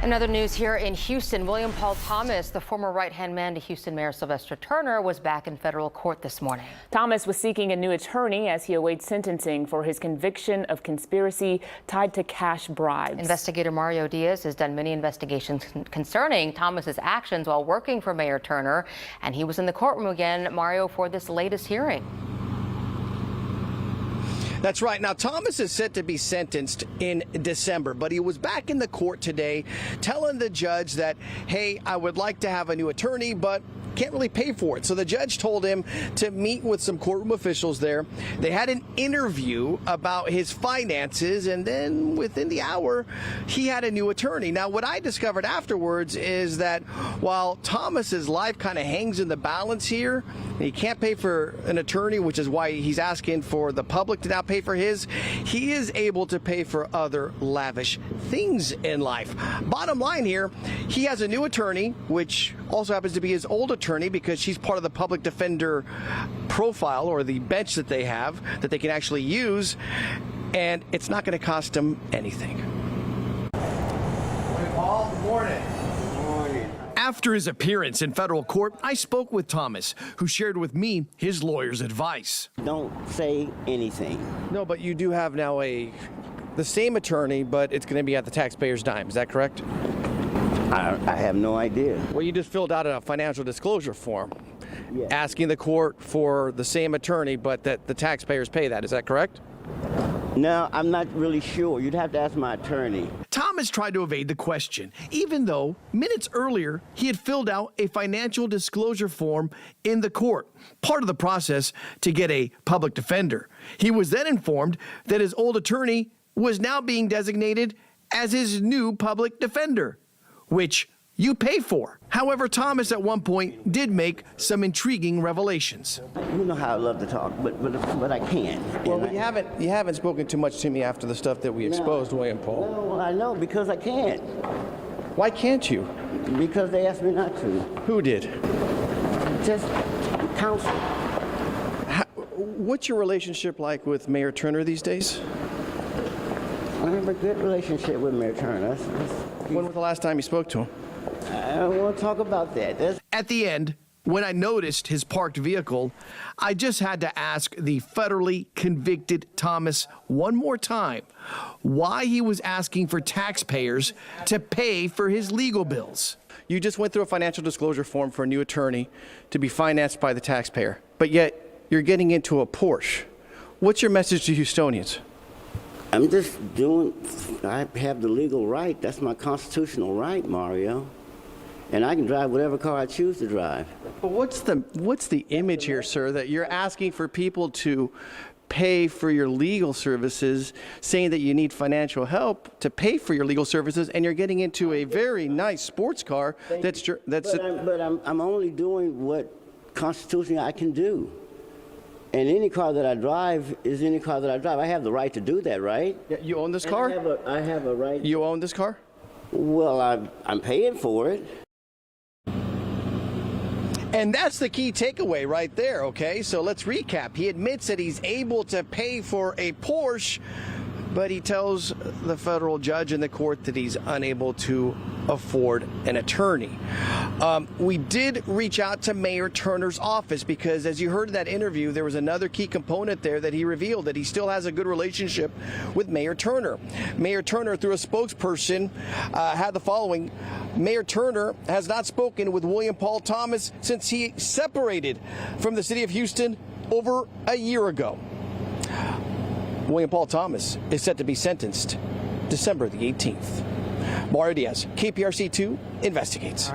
In other news here in Houston, William Paul Thomas, the former right-hand man to Houston Mayor Sylvester Turner, was back in federal court this morning. Thomas was seeking a new attorney as he awaits sentencing for his conviction of conspiracy tied to cash bribes. Investigator Mario Diaz has done many investigations concerning Thomas's actions while working for Mayor Turner, and he was in the courtroom again, Mario, for this latest hearing. That's right. Now, Thomas is set to be sentenced in December, but he was back in the court today telling the judge that, hey, I would like to have a new attorney, but can't really pay for it. So the judge told him to meet with some courtroom officials there. They had an interview about his finances, and then within the hour, he had a new attorney. Now, what I discovered afterwards is that while Thomas's life kind of hangs in the balance here, he can't pay for an attorney, which is why he's asking for the public to now pay for his. He is able to pay for other lavish things in life. Bottom line here, he has a new attorney, which also happens to be his old attorney because she's part of the public defender profile or the bench that they have that they can actually use, and it's not going to cost him anything. Paul, good morning. After his appearance in federal court, I spoke with Thomas, who shared with me his lawyer's advice. Don't say anything. No, but you do have now the same attorney, but it's going to be at the taxpayer's dime. Is that correct? I have no idea. Well, you just filled out a financial disclosure form Yeah. asking the court for the same attorney, but that the taxpayers pay that. Is that correct? No, I'm not really sure. You'd have to ask my attorney. Thomas tried to evade the question, even though minutes earlier he had filled out a financial disclosure form in the court, part of the process to get a public defender. He was then informed that his old attorney was now being designated as his new public defender, which you pay for. However, Thomas at one point did make some intriguing revelations. You know how I love to talk, but I can't. Well, you haven't spoken too much to me after the stuff that we exposed, William Paul. No, well, I know, because I can't. Why can't you? Because they asked me not to. Who did? Just counsel. What's your relationship like with Mayor Turner these days? I have a good relationship with Mayor Turner. When was the last time you spoke to him? I don't want to talk about that. At the end, when I noticed his parked vehicle, I just had to ask the federally convicted Thomas one more time why he was asking for taxpayers to pay for his legal bills. You just went through a financial disclosure form for a new attorney to be financed by the taxpayer, but yet you're getting into a Porsche. What's your message to Houstonians? I'm just I have the legal right. That's my constitutional right, Mario. And I can drive whatever car I choose to drive. But what's the image here, sir, that you're asking for people to pay for your legal services, saying that you need financial help to pay for your legal services, and you're getting into a very nice sports car I'm only doing what constitutionally I can do. And any car that I drive is any car that I drive. I have the right to do that, right? Yeah, you own this car? I have a right. You own this car? Well, I'm paying for it. And that's the key takeaway right there, okay? So let's recap. He admits that he's able to pay for a Porsche, but he tells the federal judge in the court that he's unable to afford an attorney. We did reach out to Mayor Turner's office because, as you heard in that interview, there was another key component there that he revealed, that he still has a good relationship with Mayor Turner. Mayor Turner, through a spokesperson, had the following: Mayor Turner has not spoken with William Paul Thomas since he separated from the city of Houston over a year ago. William Paul Thomas is set to be sentenced December the 18th. Mario Diaz, KPRC2 investigates.